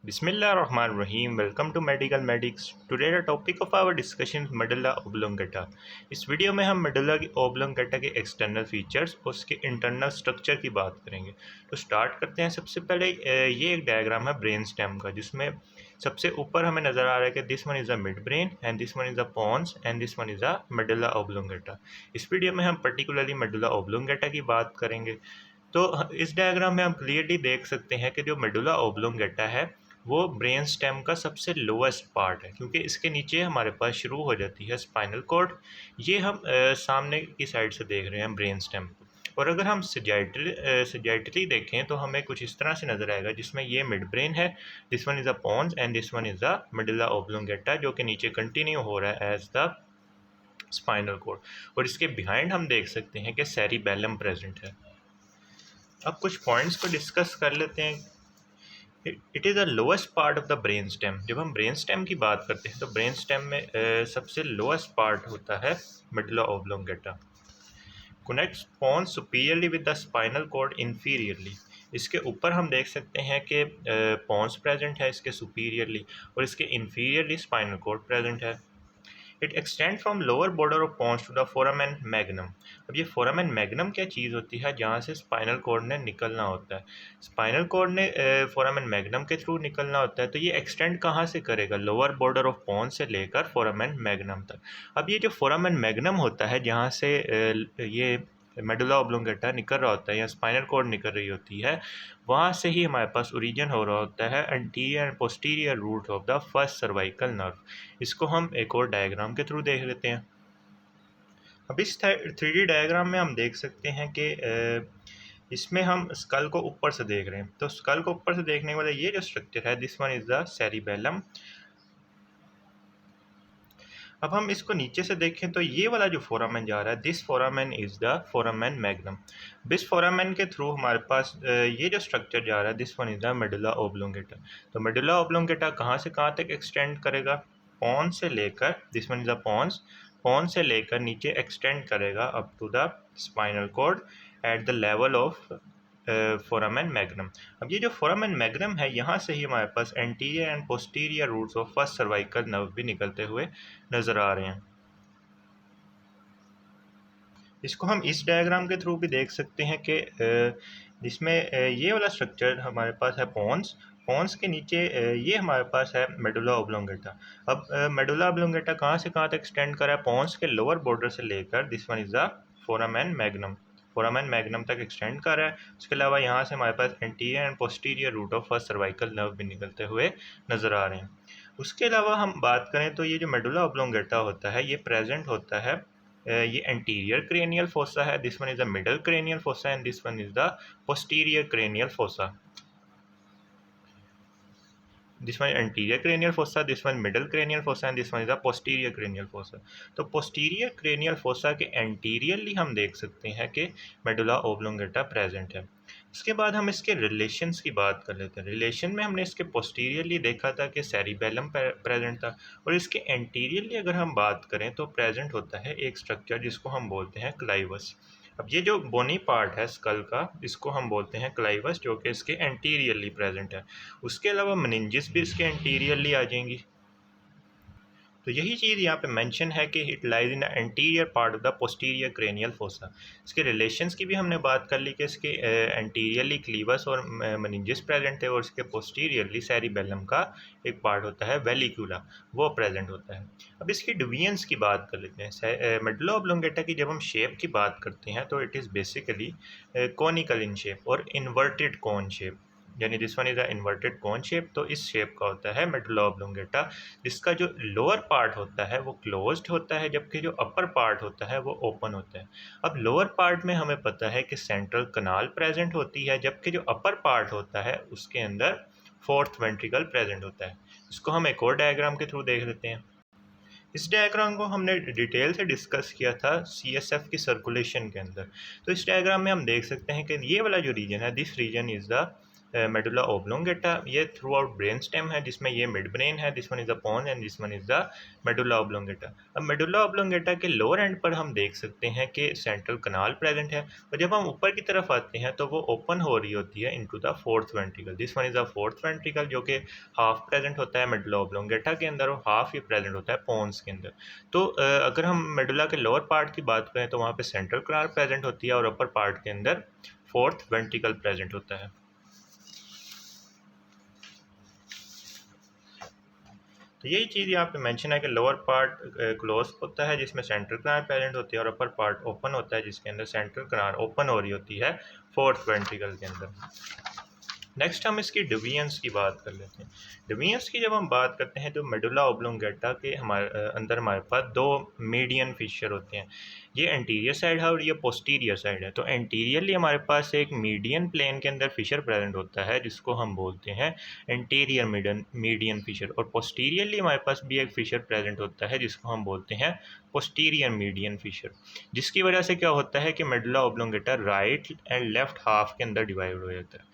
Bismillahirrahmanirrahim. Welcome to Medical Medics. Today the topic of our discussion is medulla oblongata. इस video में हम medulla oblongata के external features और उसके internal structure की बात करेंगे। तो स्टार्ट करते हैं। सबसे पहले ये एक डायग्राम है ब्रेन स्टेम का, जिसमें सबसे ऊपर हमें नज़र आ रहा है कि this one is a mid brain and this one is a pons and this one is a medulla oblongata। इस वीडियो में हम पर्टिकुलरली medulla oblongata की बात करेंगे। तो इस डायग्राम में हम क्लियरली देख सकते हैं कि जो मेडुला ओब्लोंगेटा है वो ब्रेन स्टेम का सबसे लोएस्ट पार्ट है, क्योंकि इसके नीचे हमारे पास शुरू हो जाती है स्पाइनल कॉर्ड। ये हम सामने की साइड से देख रहे हैं ब्रेन स्टेम को। और अगर हम सजाइटली देखें तो हमें कुछ इस तरह से नज़र आएगा, जिसमें ये मिड ब्रेन है, this one is a pons and this one is a medulla oblongata, जो कि नीचे कंटिन्यू हो रहा है एज द स्पाइनल कॉर्ड। और इसके बिहाइंड हम देख सकते हैं कि सेरिबेलम प्रेजेंट है। अब कुछ पॉइंट्स को डिस्कस कर लेते हैं। It is the lowest part of the brain stem. जब हम ब्रेन स्टेम की बात करते हैं तो ब्रेन स्टेम में सबसे लोएस्ट पार्ट होता है medulla oblongata. Connects pons superiorly with the spinal cord inferiorly. इसके ऊपर हम देख सकते हैं कि पॉन्स प्रेजेंट है इसके सुपीरियरली, और इसके इन्फीरियरली स्पाइनल कॉर्ड प्रेजेंट है। It extend from lower border of pons to the foramen magnum. अब ये फोरामेन मैग्नम क्या चीज़ होती है, जहाँ से स्पाइनल कॉर्ड ने निकलना होता है। स्पाइनल कॉर्ड ने फोरामेन मैग्नम के थ्रू निकलना होता है, तो ये एक्सटेंड कहाँ से करेगा, लोअर बॉर्डर ऑफ पॉन्स से लेकर फोरामेन मैग्नम तक। अब ये जो फोरामेन मैग्नम होता है, जहाँ से ये मेडुला ओब्लोंगेटा निकल रहा होता है या स्पाइनल कॉर्ड निकल रही होती है, वहाँ से ही हमारे पास ओरिजिन हो रहा होता है anterior and posterior root of the first cervical nerve. इसको हम एक और डायग्राम के थ्रू देख लेते हैं। अब इस 3D डायग्राम में हम देख सकते हैं कि इसमें हम स्कल को ऊपर से देख रहे हैं। तो स्कल को ऊपर से देखने के बाद ये जो स्ट्रक्चर है, this one is the cerebellum. अब हम इसको नीचे से देखें तो ये वाला जो फोरामेन जा रहा है, this foramen is the foramen magnum. This foramen के थ्रू हमारे पास ये जो स्ट्रक्चर जा रहा है, this one is the medulla oblongata. तो मेडुला ओब्लोंगेटा कहाँ से कहाँ तक एक्सटेंड करेगा, पॉन्स से लेकर, this one is the pons, pons से लेकर नीचे एक्सटेंड करेगा up to the spinal cord at the level of foramen magnum. अब ये जो फोरामेन मैग्नम है, यहाँ से ही हमारे पास anterior and posterior roots of first cervical nerve भी निकलते हुए नज़र आ रहे हैं। इसको हम इस डायग्राम के थ्रू भी देख सकते हैं कि जिसमें ये वाला स्ट्रक्चर हमारे पास है पॉन्स, पॉन्स के नीचे ये हमारे पास है मेडुला ओब्लोंगेटा। अब मेडुला ओब्लोंगेटा कहाँ से कहाँ तक एक्सटेंड करा है, पॉन्स के लोअर बॉर्डर से लेकर this one is the foramen magnum, foramen magnum तक एक्सटेंड कर रहा है। उसके अलावा यहाँ से हमारे पास anterior and posterior root of first cervical nerve भी निकलते हुए नज़र आ रहे हैं। उसके अलावा हम बात करें तो ये जो मेडुला ओब्लोंगेटा होता है, ये प्रेजेंट होता है, ये एंटीरियर क्रेनियल फोसा है, this one is the middle cranial fossa and this one is the posterior cranial fossa. This one anterior cranial fossa, this one middle cranial fossa and this one is the posterior cranial fossa. तो posterior cranial fossa के anteriorly हम देख सकते हैं कि medulla oblongata present है। इसके बाद हम इसके रिलेशंस की बात कर लेते हैं। रिलेशन में हमने इसके पोस्टीरियरली देखा था कि सेरिबेलम प्रेजेंट था, और इसके एंटीरियरली अगर हम बात करें तो प्रेजेंट होता है एक स्ट्रक्चर जिसको हम बोलते हैं क्लाइवस। अब ये जो बोनी पार्ट है स्कल का, इसको हम बोलते हैं क्लाइवस, जो कि इसके एंटीरियरली प्रेजेंट है। उसके अलावा मेनिंजेस भी इसके एंटीरियरली आ जाएंगी। तो यही चीज़ यहाँ पे मेंशन है कि it lies in the anterior part of the posterior cranial fossa. इसके रिलेशंस की भी हमने बात कर ली कि इसके एंटीरियरली क्लीवस और मेनिंजेस प्रेजेंट है, और इसके पोस्टीरियरली सेरिबेलम का एक पार्ट होता है वेलिक्यूला, वो प्रेजेंट होता है। अब इसकी डिवीजन्स की बात कर लेते हैं। मेडुला ओब्लोंगेटा की जब हम शेप की बात करते हैं तो it is basically conical in shape और इन्वर्टेड कॉन शेप, यानी this one is a inverted cone shape. तो इस शेप का होता है मेडुला ओब्लोंगेटा, जिसका जो लोअर पार्ट होता है वो क्लोज्ड होता है, जबकि जो अपर पार्ट होता है वो ओपन होता है। अब लोअर पार्ट में हमें पता है कि सेंट्रल कनाल प्रेजेंट होती है, जबकि जो अपर पार्ट होता है उसके अंदर फोर्थ वेंट्रिकल प्रेजेंट होता है। इसको हम एक और डायग्राम के थ्रू देख लेते हैं। इस डायग्राम को हमने डिटेल से डिस्कस किया था CSF की सर्कुलेशन के अंदर। तो इस डायग्राम में हम देख सकते हैं कि ये वाला जो रीजन है, this region is the medulla oblongata, ये थ्रू आउट ब्रेन स्टेम है, जिसमें ये मिड ब्रेन है, this one is the pons and this one is the medulla oblongata. अब मेडुला ओब्लोंगेटा के लोअर एंड पर हम देख सकते हैं कि सेंट्रल कनाल प्रेजेंट है, और जब हम ऊपर की तरफ आते हैं तो वो ओपन हो रही होती है into the fourth ventricle. This one is the fourth ventricle, जो कि हाफ प्रेजेंट होता है मेडुला ओब्लोंगेटा के अंदर और हाफ ही प्रेजेंट होता है पोन्स के अंदर। तो अगर हम मेडुला के लोअर पार्ट की बात करें तो वहाँ पे सेंट्रल कनाल प्रेजेंट होती है और अपर पार्ट के अंदर फोर्थ वेंट्रिकल प्रेजेंट होता है। तो यही चीज़ यहाँ पे मेंशन है कि लोअर पार्ट क्लोज होता है जिसमें सेंट्रल कनाल प्रेजेंट होती है, और अपर पार्ट ओपन होता है जिसके अंदर सेंट्रल कनाल ओपन हो रही होती है फोर्थ वेंट्रिकल के अंदर। नेक्स्ट हम इसकी डिवीजन्स की बात कर लेते हैं। डिवीजन्स की जब हम बात करते हैं तो मेडुला ओब्लोंगेटा के अंदर हमारे पास दो मीडियन फिशर होते हैं। ये एंटीरियर साइड है और ये पोस्टीरियर साइड है। तो एंटीरियरली हमारे पास एक मीडियन प्लेन के अंदर फिशर प्रेजेंट होता है जिसको हम बोलते हैं एंटीरियर मीडियन फिशर, और पोस्टीरियरली हमारे पास भी एक फिशर प्रेजेंट होता है जिसको हम बोलते हैं पोस्टीरियर मीडियन फिशर, जिसकी वजह से क्या होता है कि medulla oblongata right and left half के अंदर डिवाइड हो जाता है।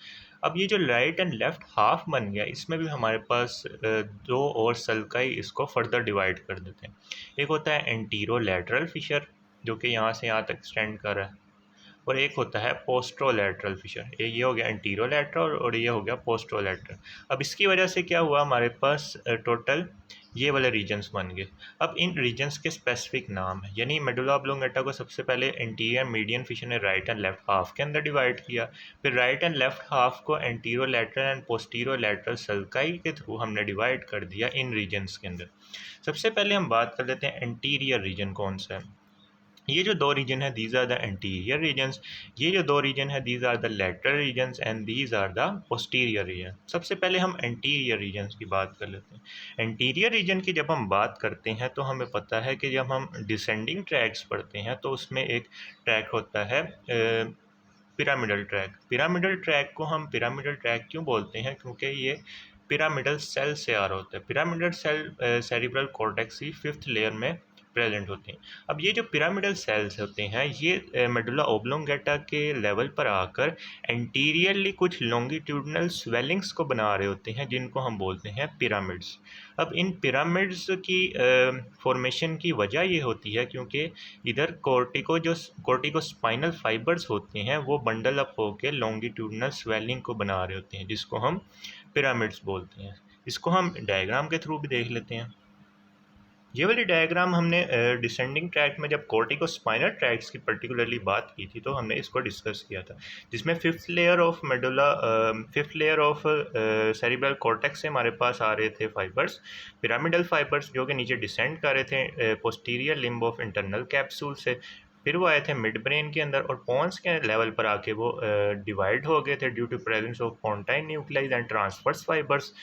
अब ये जो राइट एंड लेफ्ट हाफ बन गया, इसमें भी हमारे पास दो और सल्काई इसको फर्दर डिवाइड कर देते हैं। एक होता है एंटीरो लैटरल फिशर, जो कि यहाँ से यहाँ तक एक्सटेंड कर रहा है, और एक होता है पोस्ट्रोलैटरल फिशर। ये हो गया एंटीरोलैटरल और ये हो गया पोस्ट्रोलैटरल। अब इसकी वजह से क्या हुआ, हमारे पास टोटल ये वाले रीजन्स बन गए। अब इन रीजन्स के स्पेसिफिक नाम है, यानी मेडुला ऑब्लोंगेटा को सबसे पहले एंटीरियर मीडियन फिशर ने राइट एंड लेफ्ट हाफ के अंदर डिवाइड किया, फिर राइट एंड लेफ्ट हाफ को एंटीरोलैटरल एंड पोस्टीरोलैटरल सल्काई के थ्रू हमने डिवाइड कर दिया इन रीजन्स के अंदर। सबसे पहले हम बात कर लेते हैं एंटीरियर रीजन कौन सा है। ये जो दो रीजन है these are the anterior regions, ये जो दो रीजन है these are the lateral regions and these are the posterior region. सबसे पहले हम एंटीरियर रीजन्स की बात कर लेते हैं। एंटीरियर रीजन की जब हम बात करते हैं तो हमें पता है कि जब हम डिसेंडिंग ट्रैक्स पढ़ते हैं तो उसमें एक ट्रैक होता है पिरामिडल ट्रैक। पिरामिडल ट्रैक को हम पिरामिडल ट्रैक क्यों बोलते हैं, क्योंकि ये पिरामिडल सेल से आ रहा होता है। पिरामिडल सेल सेरिब्रल कॉर्टेक्स की फिफ्थ लेयर में प्रेजेंट होते हैं। अब ये जो पिरामिडल सेल्स होते हैं ये मेडुला ओब्लोंगेटा के लेवल पर आकर एंटीरियरली कुछ लॉन्गिट्यूडनल स्वेलिंग्स को बना रहे होते हैं जिनको हम बोलते हैं पिरामिड्स। अब इन पिरामिड्स की फॉर्मेशन की वजह ये होती है क्योंकि इधर कोर्टिको स्पाइनल फाइबर्स होते हैं वो बंडल अप होकर लॉन्गिट्यूडनल स्वेलिंग को बना रहे होते हैं जिसको हम पिरामिड्स बोलते हैं। इसको हम डायग्राम के थ्रू भी देख लेते हैं। ये वाली डायग्राम हमने डिसेंडिंग ट्रैक में जब कोर्टिको स्पाइनल ट्रैक्स की पर्टिकुलरली बात की थी तो हमने इसको डिस्कस किया था, जिसमें fifth layer of cerebral cortex से हमारे पास आ रहे थे फाइबर्स, पिरामिडल फाइबर्स, जो कि नीचे डिसेंड कर रहे थे posterior limb of internal capsule से। फिर वो आए थे मिड ब्रेन के अंदर और पोन्स के लेवल पर आके वो डिवाइड हो गए थे due to presence of pontine nuclei and transverse fibres.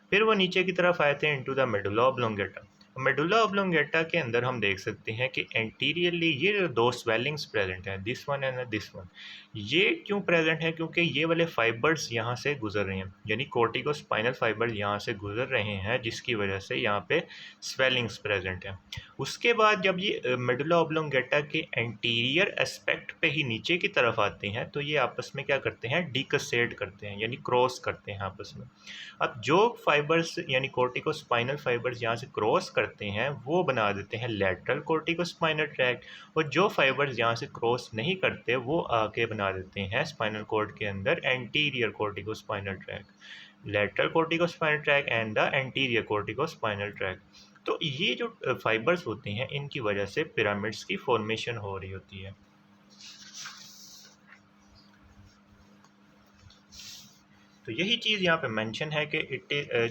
फिर वो नीचे की तरफ आए थे into the medulla oblongata. Medulla oblongata के अंदर हम देख सकते हैं कि एंटीरियरली ये जो दो स्वेलिंग्स प्रेजेंट हैं, this one and this one, ये क्यों प्रेजेंट है, क्योंकि ये वाले फाइबर्स यहाँ से गुजर रहे हैं, यानी कोर्टिको स्पाइनल फाइबर यहाँ से गुजर रहे हैं जिसकी वजह से यहाँ पे स्वेलिंग्स प्रेजेंट हैं। उसके बाद जब ये मेडुला ऑब्लोंगेटा के एंटीरियर एस्पेक्ट पे ही नीचे की तरफ आते हैं तो ये आपस में क्या करते हैं, डिकसेट करते हैं, यानी क्रॉस करते हैं आपस में। अब जो फाइबर्स यानी कोर्टिको स्पाइनल फाइबर्स यहाँ से क्रॉस करते हैं वो बना देते हैं लेटरल कोर्टिको स्पाइनल ट्रैक्ट, और जो फाइबर्स यहाँ से क्रॉस नहीं करते वो आके बना देते हैं स्पाइनल कॉर्ड के अंदर anterior cortico spinal tract. Lateral cortico spinal tract and the anterior cortico spinal tract. तो ये जो फाइबर्स होते हैं इनकी वजह से पिरामिड्स की फॉर्मेशन हो रही होती है। तो यही चीज़ यहाँ पे मेंशन है कि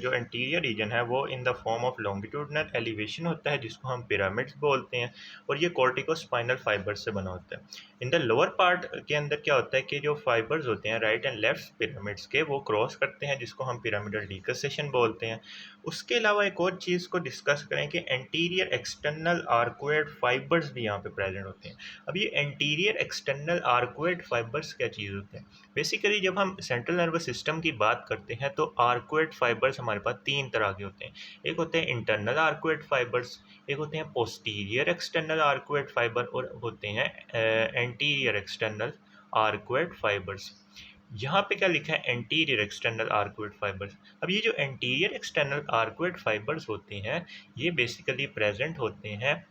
जो एंटीरियर रीजन है वो in the form of longitudinal elevation होता है जिसको हम पिरामिड्स बोलते हैं, और ये कोर्टिको स्पाइनल फाइबर्स से बना होता है। इन द लोअर पार्ट के अंदर क्या होता है कि जो फाइबर्स होते हैं राइट एंड लेफ्ट पिरामिड्स के वो क्रॉस करते हैं जिसको हम पिरामिडल डिकसेशन बोलते हैं। उसके अलावा एक और चीज़ को डिस्कस करें कि एंटीरियर एक्सटर्नल आर्कुएड फाइबर्स भी यहाँ पे प्रेजेंट होते हैं। अब ये एंटीरियर एक्सटर्नल आर्कुएड फाइबर्स क्या चीज़ होते हैं, बेसिकली जब हम सेंट्रल नर्वस सिस्टम की बात करते हैं तो आर्कुएड फाइबर्स हमारे पास तीन तरह के होते हैं। एक होते हैं इंटरनल आर्कुएड फाइबर्स, एक होते हैं पोस्टीरियर एक्सटर्नल आर्कुएड फाइबर, और होते हैं एंटीरियर एक्सटर्नल आर्कुएड फाइबर्स। यहाँ पे क्या लिखा है, एंटीरियर एक्सटर्नल आर्कुएट फाइबर्स। अब ये जो एंटीरियर एक्सटर्नल आर्कुएट फाइबर्स होते हैं ये बेसिकली प्रेजेंट होते हैं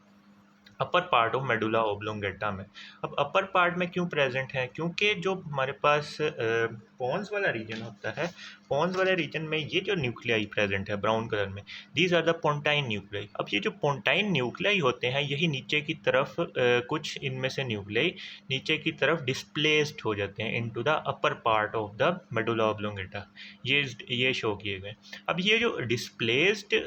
upper part of medulla oblongata में। अब अपर पार्ट में क्यों प्रेजेंट है, क्योंकि जो हमारे पास पॉन्स वाला रीजन होता है, पॉन्स वाले रीजन में ये जो न्यूक्लियाई प्रेजेंट है ब्राउन कलर में, दीज आर द पोंटाइन न्यूक्लियाई। अब ये जो पोंटाइन न्यूक्लियाई होते हैं यही नीचे की तरफ कुछ इनमें से न्यूक्लियाई नीचे की तरफ डिस्प्लेस्ड हो जाते हैं into the upper part of the medulla oblongata. ये शो किए गए। अब ये जो डिस्प्लेस्ड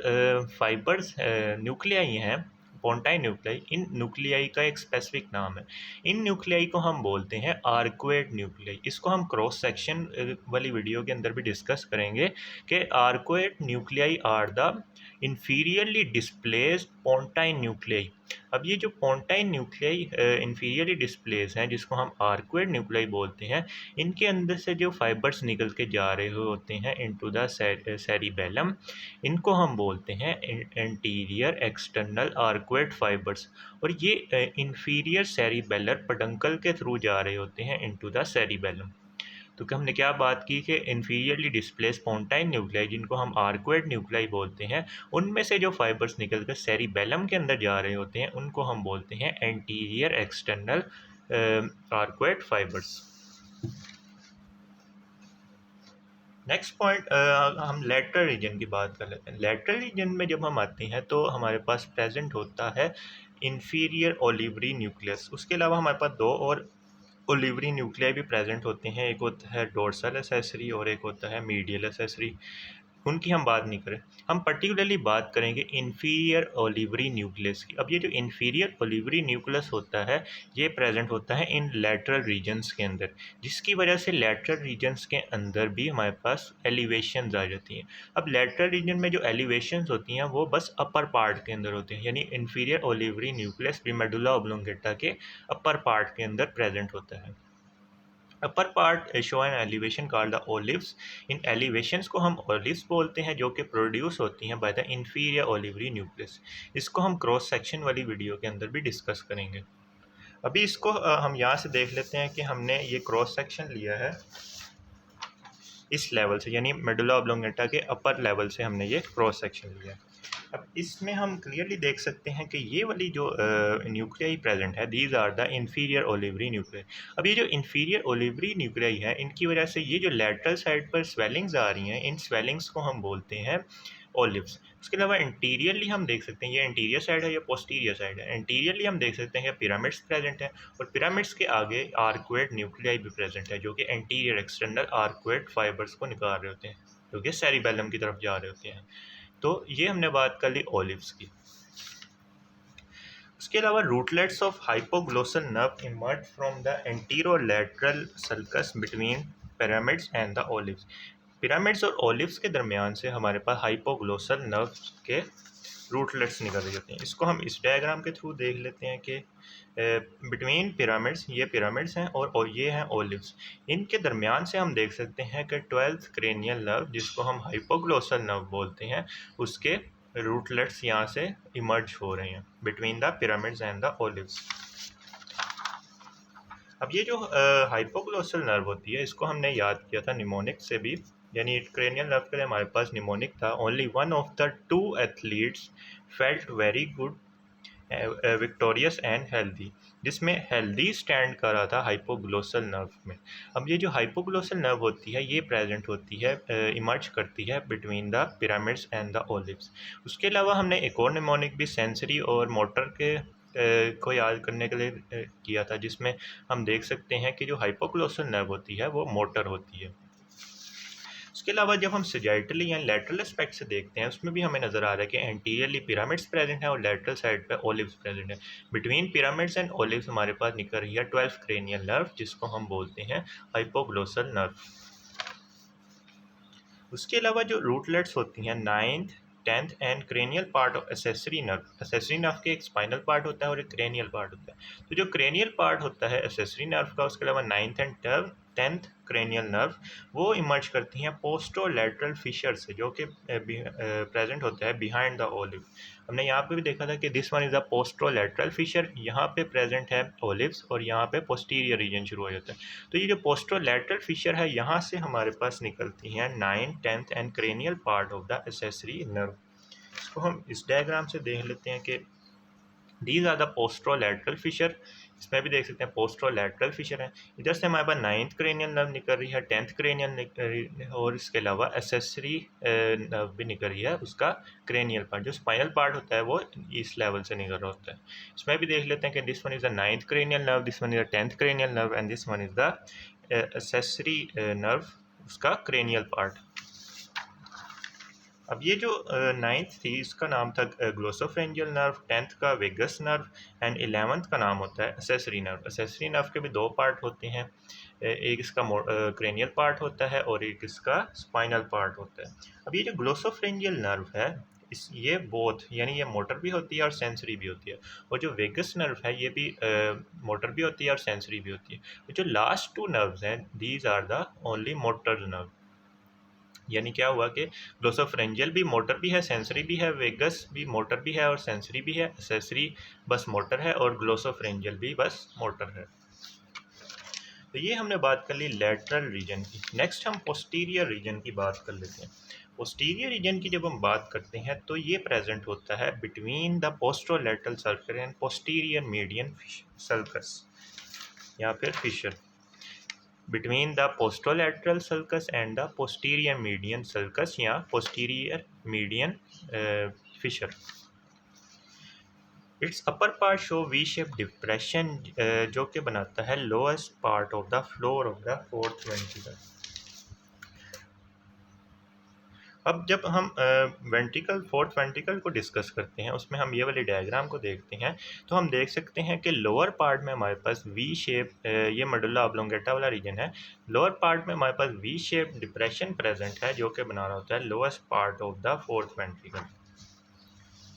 फाइबर्स न्यूक्लियाई हैं, पोंटाइन न्यूक्लियाई, इन न्यूक्लियाई का एक स्पेसिफिक नाम है। इन न्यूक्लियाई को हम बोलते हैं आर्कुएट न्यूक्लियाई। इसको हम क्रॉस सेक्शन वाली वीडियो के अंदर भी डिस्कस करेंगे कि arcuate nuclei are the inferiorly displaced pontine nuclei. अब ये जो पोंटाइन न्यूक्लियाई इंफीरियरली डिस्प्लेस हैं जिसको हम आर्कुएट न्यूक्लियाई बोलते हैं, इनके अंदर से जो फाइबर्स निकल के जा रहे होते हैं इनटू द सेरिबेलम, इनको हम बोलते हैं एंटीरियर एक्सटर्नल आर्कुएट फाइबर्स। और ये इंफीरियर सेरिबेलर पेडंकल के थ्रू जा रहे होते हैं इनटू द सेरिबेलम। तो कि हमने क्या बात की कि इंफीरियरली डिस्प्लेस पोंटाइन न्यूक्लियाई जिनको हम आर्कुएट न्यूक्लियाई बोलते हैं, उनमें से जो फाइबर्स निकल कर सेरिबेलम के अंदर जा रहे होते हैं उनको हम बोलते हैं anterior external arcuate fibres. Next point, हम लेटरल रीजन की बात कर लेते हैं। लेटरल रीजन में जब हम आते हैं तो हमारे पास प्रेजेंट होता है इंफीरियर ओलिवरी न्यूक्लियस। उसके अलावा हमारे पास दो और ओलिवरी न्यूक्लियाई भी प्रेजेंट होते हैं, एक होता है डोर्सल एसेसरी और एक होता है मीडियल एसेसरी। उनकी हम बात नहीं करें, हम पर्टिकुलरली बात करेंगे इन्फीरियर ओलिवरी न्यूक्लियस की। अब ये जो इन्फीरियर ओलिवरी न्यूक्लियस होता है ये प्रेजेंट होता है इन लेटरल रीजन्स के अंदर, जिसकी वजह से लेटरल रीजन्स के अंदर भी हमारे पास एलिवेशंस आ जाती हैं। अब लेटरल रीजन में जो एलिवेशंस होती हैं वो बस अपर पार्ट के अंदर होती हैं, यानी इन्फीरियर ओलिवरी न्यूक्लियस भी मेडुला ओब्लोंगेटा के अपर पार्ट के अंदर प्रेजेंट होता है। Upper part show an elevation called the olives. In elevations को हम ओलिव्स बोलते हैं जो कि प्रोड्यूस होती हैं by the inferior olivary nucleus. इसको हम क्रॉस सेक्शन वाली वीडियो के अंदर भी डिस्कस करेंगे। अभी इसको हम यहाँ से देख लेते हैं कि हमने ये क्रॉस सेक्शन लिया है इस लेवल से, यानी मेडुला ओब्लोंगेटा के अपर लेवल से हमने ये क्रॉस सेक्शन लिया है। अब इसमें हम क्लियरली देख सकते हैं कि ये वाली जो न्यूक्लियाई प्रेजेंट है, these are the inferior olivary nuclei. अब ये जो इंफीरियर ओलिवरी न्यूक्लियाई है इनकी वजह से ये जो लेटरल साइड पर स्वेलिंग्स आ रही हैं, इन स्वेलिंग्स को हम बोलते हैं ओलिव्स। उसके अलावा इंटीरियरली हम देख सकते हैं, ये इंटीरियर साइड है या पोस्टीरियर साइड है। इंटीरियरली हम देख सकते हैं कि पिरामिड्स प्रेजेंट है और पिरामिड्स के आगे आर्कुएट न्यूक्लियाई भी प्रेजेंट है जो कि एंटीरियर एक्सटर्नल आर्कुएट फाइबर्स को निकाल रहे होते हैं, जो कि सेरिबेलम की तरफ जा रहे होते हैं। तो ये हमने बात कर ली ओलिव्स की। उसके अलावा rootlets of hypoglossal nerve emerge from the anterolateral sulcus between pyramids and the olives. Pyramids और ओलिव्स के दरमियान से हमारे पास हाइपोग्लोसल नर्व के रूटलेट्स निकल रही होती हैं। इसको हम इस डायग्राम के थ्रू देख लेते हैं कि बिटवीन पिरामिड्स, ये पिरामिड्स हैं और ये हैं ओलिव्स। इनके दरमियान से हम देख सकते हैं कि 12th क्रेनियल नर्व जिसको हम हाइपोग्लोसल नर्व बोलते हैं, उसके रूटलेट्स यहाँ से इमर्ज हो रहे हैं between the pyramids and the olives. अब ये जो हाइपोग्लोसल नर्व होती है इसको हमने याद किया था निमोनिक से भी, यानी क्रेनियल नर्व के लिए हमारे पास निमोनिक था। Only one of the 2 athletes felt very good victorious and healthy, जिसमें हेल्दी स्टैंड कर रहा था हाइपोग्लोसल नर्व में। अब ये जो हाइपोग्लोसल नर्व होती है ये प्रेजेंट होती है, इमर्ज करती है between the pyramids and the olives. उसके अलावा हमने एक और निमोनिक भी सेंसरी और मोटर के को याद करने के लिए किया था, जिसमें हम देख सकते हैं कि जो हाइपोग्लोसल नर्व होती है वो मोटर होती है। उसके अलावा जब हम सजाइटली या लेटरल एस्पेक्ट से देखते हैं उसमें भी हमें नज़र आ रहा है कि एंटीरियरली पिरामिड्स प्रेजेंट है और लेटरल साइड पे ओलिव्स प्रेजेंट है। बिटवीन पिरामिड्स एंड ओलिव्स हमारे पास निकल रही है 12th क्रेनियल नर्व जिसको हम बोलते हैं हाइपोग्लोसल नर्व। उसके अलावा जो रूटलेट्स होती हैं 9th 10th and cranial part of accessory nerve, accessory nerve के एक स्पाइनल पार्ट होता है और एक क्रेनियल पार्ट होता है। तो जो क्रेनियल पार्ट होता है एसेसरी नर्व का, उसके अलावा 9th and 10th cranial nerve वो इमर्ज करती हैं पोस्टोलैटरल फिशर से, जो कि प्रेजेंट होता है बिहाइंड द ओलिव। हमने यहाँ पे भी देखा था कि this one is a posterolateral fissure, यहाँ पे प्रेजेंट है ओलिव्स और यहाँ पे पोस्टीरियर रीजन शुरू हो जाता है। तो ये जो पोस्टोलैटरल फिशर है, यहाँ से हमारे पास निकलती हैं 9th, 10th and cranial part of the accessory nerve. इसको हम इस डायग्राम से देख लेते हैं कि दीज आर द पोस्ट्रोलैटरल फिशर। इसमें भी देख सकते हैं पोस्ट्रोलैटरल फिशर है। इधर से हमारे पास 9th क्रेनियल नर्व निकल रही है, 10th क्रेनियल निकल रही है और इसके अलावा एक्सेसरी नर्व भी निकल रही है। उसका क्रेनियल पार्ट जो स्पाइनल पार्ट होता है वो इस लेवल से निकल रहा होता है। इसमें भी देख लेते हैं कि this one is the 9th cranial nerve, this one is the 10th cranial nerve and this one is the accessory nerve, उसका क्रेनियल पार्ट। अब ये जो 9th थी इसका नाम था ग्लोसोफेरेंजियल नर्व, 10th का वेगस नर्व एंड 11th का नाम होता है एक्सेसरी नर्व। एक्सेसरी नर्व के भी दो पार्ट होते हैं, एक इसका क्रेनियल पार्ट होता है और एक इसका स्पाइनल पार्ट होता है। अब ये जो ग्लोसोफेरेंजियल नर्व है ये बोथ यानी ये मोटर भी होती है और सेंसरी भी होती है, और जो वेगस नर्व है ये भी मोटर भी होती है और सेंसरी भी होती है। जो लास्ट टू नर्व्स हैं these are the only motor nerve. यानी क्या हुआ कि ग्लोसोफरेंजियल भी मोटर भी है, सेंसरी भी है, वेगस भी मोटर भी है और सेंसरी भी है, एक्सेसरी बस मोटर है और ग्लोसोफरेंजियल भी बस मोटर है। तो ये हमने बात कर ली लैटरल रीजन की। नेक्स्ट हम पोस्टीरियर रीजन की बात कर लेते हैं। पोस्टीरियर रीजन की जब हम बात करते हैं तो ये प्रेजेंट होता है between the posterolateral sulcus and posterior median sulcus या फिर fissure, between the posterolateral sulcus and the posterior median sulcus या posterior median fissure. Its upper part show V-shaped depression जो कि बनाता है lowest part of the floor of the fourth ventricle. अब जब हम वेंट्रिकल फोर्थ वेंट्रिकल को discuss करते हैं उसमें हम ये वाली डायग्राम को देखते हैं तो हम देख सकते हैं कि लोअर पार्ट में हमारे पास वी शेप, ये मेडुला ऑब्लोंगेटा वाला रीजन है, लोअर पार्ट में हमारे पास वी शेप डिप्रेशन प्रेजेंट है जो कि बना रहा होता है lowest part of the fourth ventricle,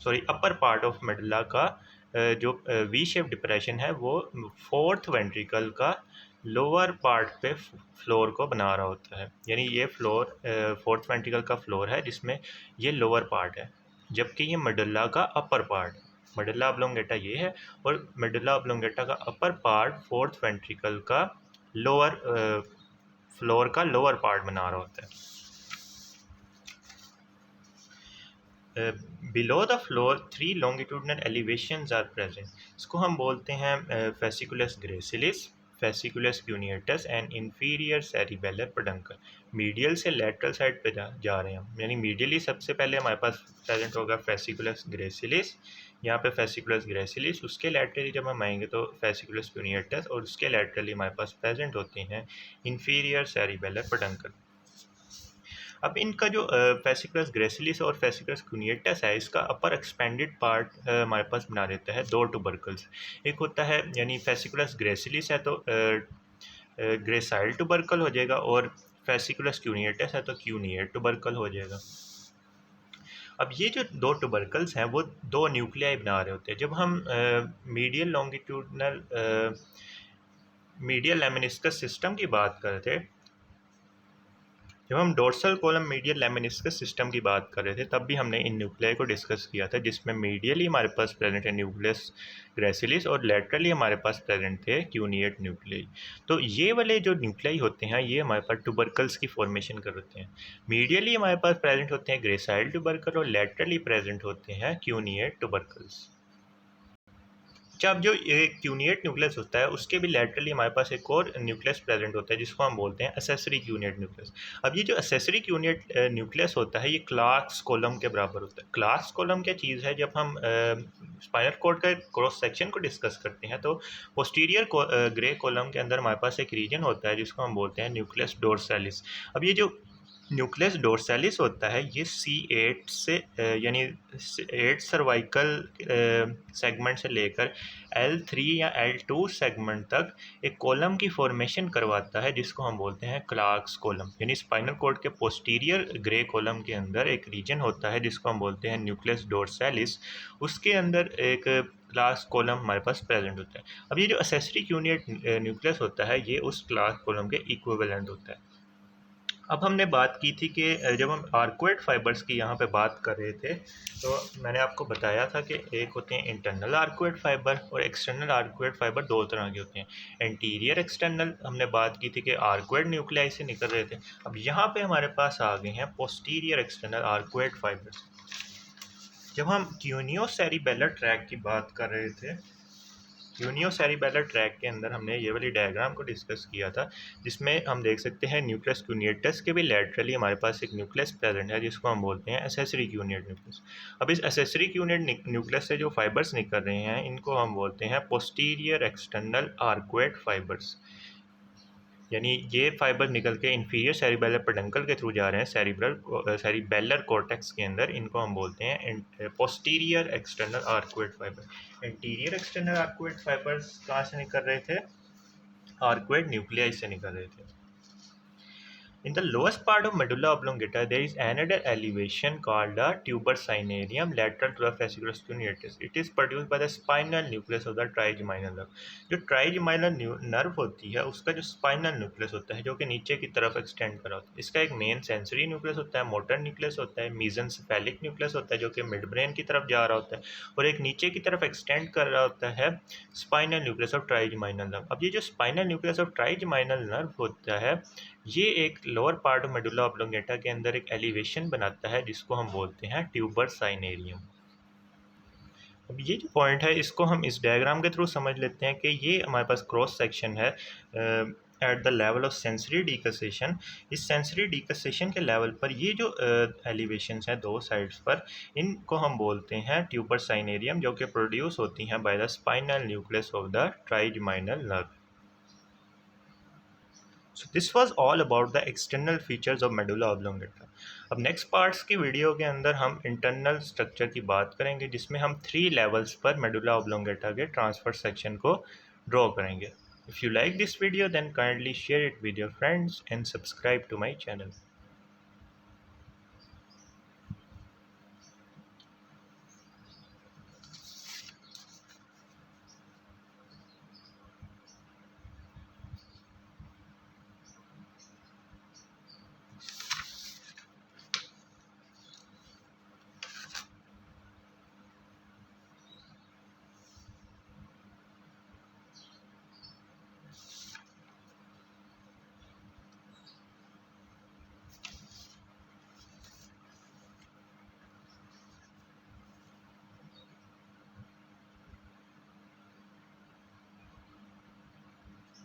sorry upper part of medulla का जो वी शेप डिप्रेशन है वो फोर्थ वेंट्रिकल का लोअर पार्ट पे फ्लोर को बना रहा होता है। यानी ये फ्लोर फोर्थ वेंट्रिकल का फ्लोर है जिसमें ये लोअर पार्ट है, जबकि ये मेडुला का अपर पार्ट, मेडुला ऑब्लोंगेटा ये है और मेडुला ऑब्लोंगेटा का अपर पार्ट फोर्थ वेंट्रिकल का लोअर फ्लोर का लोअर पार्ट बना रहा होता है। Below the floor 3 longitudinal elevations are present. इसको हम बोलते हैं fasciculus gracilis, fasciculus cuneatus and inferior cerebellar peduncle. Medial से लेटरल साइड पे जा रहे हैं हम, यानी मीडियली सबसे पहले हमारे पास प्रेजेंट होगा फेसिकुलस ग्रेसिलिस, यहाँ पे फेसिकुलस ग्रेसिलिस, उसके लेटरली जब हम आएंगे तो फेसिकुलस क्यूनिएटस और उसके लेटरली हमारे पास प्रेजेंट होते हैं इंफीरियर सेरिबेलर पेडंकल। अब इनका जो फेसिकुलस ग्रेसिलिस और फेसिकुलस क्यूनिएटस है इसका अपर एक्सपेंडेड पार्ट हमारे पास बना देता है दो टुबरकल्स। एक होता है यानी फेसिकुलस ग्रेसिलिस है तो ग्रेसाइल टुबरकल हो जाएगा और फेसिकुलस क्यूनिएटस है तो क्यूनिएट टुबरकल हो जाएगा। अब ये जो दो टुबरकल्स हैं वो दो न्यूक्लियाई बना रहे होते हैं। जब हम medial longitudinal medial lemniscus system की बात कर रहे थे, जब हम dorsal column medial lemniscus system की बात कर रहे थे तब भी हमने इन न्यूक्लियाई को डिस्कस किया था, जिसमें मीडियली हमारे पास प्रेजेंट है न्यूक्लियस ग्रेसिलिस और लेटरली हमारे पास प्रेजेंट थे क्यूनिएट न्यूक्लियाई। तो ये वाले जो न्यूक्लियाई होते हैं ये हमारे पास टुबरकल्स की फॉर्मेशन कर होते हैं। मीडियली हमारे पास प्रेजेंट होते हैं ग्रेसाइल टुबरकल और लेटरली प्रेजेंट होते हैं क्यूनिएट टुबरकल्स। अब जो एक क्यूनिएट न्यूक्लियस होता है उसके भी लेटरली हमारे पास एक और न्यूक्लियस प्रेजेंट होता है जिसको हम बोलते हैं एक्सेसरी क्यूनिएट न्यूक्लियस। अब ये जो एक्सेसरी क्यूनिएट न्यूक्लियस होता है ये क्लार्क्स कॉलम के बराबर होता है। क्लार्क्स कॉलम क्या चीज़ है, जब हम स्पाइनल कॉर्ड का क्रॉस सेक्शन को डिस्कस करते हैं तो पोस्टीरियर ग्रे कॉलम के अंदर हमारे पास एक रीजन होता है जिसको हम बोलते हैं न्यूक्लियस डोर्सैलिस। अब ये जो न्यूक्लियस डोर्सैलिस होता है ये C8 से यानी 8 सर्वाइकल सेगमेंट से लेकर L3 या L2 सेगमेंट तक एक कॉलम की फॉर्मेशन करवाता है जिसको हम बोलते हैं क्लार्क्स कॉलम। यानी स्पाइनल कॉर्ड के पोस्टीरियर ग्रे कॉलम के अंदर एक रीजन होता है जिसको हम बोलते हैं न्यूक्लियस डोर्सैलिस, उसके अंदर एक क्लास कॉलम हमारे पास प्रेजेंट होता है। अब ये जो एसेसरी यूनिट न्यूक्लियस होता है ये उस क्लास कॉलम के इक्विवेलेंट होता है। अब हमने बात की थी कि जब हम आर्कुएट फाइबर्स की यहाँ पे बात कर रहे थे तो मैंने आपको बताया था कि एक होते हैं इंटरनल आर्कुएट फाइबर और एक्सटर्नल आर्कुएट फाइबर, दो तरह के होते हैं। इंटीरियर एक्सटर्नल हमने बात की थी कि आर्कुएट न्यूक्लियाई से निकल रहे थे। अब यहाँ पे हमारे पास आ गए हैं पोस्टीरियर एक्सटर्नल आर्कुएट फाइबर्स। जब हम क्यूनियोसेरिबेलर ट्रैक की बात कर रहे थे, यूनियोसेरिबेलर ट्रैक के अंदर हमने ये वाली डायग्राम को डिस्कस किया था, जिसमें हम देख सकते हैं न्यूक्लियस क्यूनियटस के भी लैटरली हमारे पास एक न्यूक्लियस प्रेजेंट है जिसको हम बोलते हैं एसेसरी क्यूनियट न्यूक्लियस। अब इस एसेसरी क्यूनियट न्यूक्लियस से जो फाइबर्स निकल रहे हैं इनको हम बोलते हैं पोस्टीरियर एक्सटर्नल आर्कुएट फाइबर्स। यानी ये फाइबर निकल के इंफीरियर सेरिबेलर पेडंकल के थ्रू जा रहे हैं सेरिबेलर कॉर्टेक्स के अंदर, इनको हम बोलते हैं posterior external arcuate fibre. Interior external arcuate fibres कहाँ से निकल रहे थे? आर्कुएट न्यूक्लियाई से निकल रहे थे। In the lowest part of medulla oblongata, there is another elevation called the tuber cinereum lateral to the fasciculus cuneatus. It is produced by the spinal nucleus of the trigeminal nerve. जो trigeminal nerve होती है उसका जो spinal nucleus होता है जो कि नीचे की तरफ एक्सटेंड कर रहा होता है, इसका एक मेन सेंसरी न्यूक्लियस होता है, मोटर न्यूक्लियस होता है, मीजेंसेफेलिक न्यूक्लियस होता है जो कि मिड ब्रेन की तरफ जा रहा होता है, और एक नीचे की तरफ एक्सटेंड कर रहा होता है spinal nucleus of trigeminal nerve. अब ये जो spinal nucleus of trigeminal nerve होता है ये एक lower part of medulla oblongata के अंदर एक एलिवेशन बनाता है जिसको हम बोलते हैं ट्यूबर साइनेरियम। अब ये जो पॉइंट है इसको हम इस डायग्राम के थ्रू समझ लेते हैं कि ये हमारे पास क्रॉस सेक्शन है at the level of sensory decussation. इस सेंसरी डीकसेशन के लेवल पर ये जो एलिवेशंस हैं दो साइड्स पर, इनको हम बोलते हैं ट्यूबर साइनेरियम, जो कि प्रोड्यूस होती हैं by the spinal nucleus of the trigeminal nerve. So this was all about the external features of medulla oblongata. अब नेक्स्ट पार्ट्स की वीडियो के अंदर हम इंटरनल स्ट्रक्चर की बात करेंगे जिसमें हम 3 लेवल्स पर मेडुला oblongata के ट्रांसफर सेक्शन को ड्रॉ करेंगे। If you like this video then kindly share it with your friends and subscribe to my channel.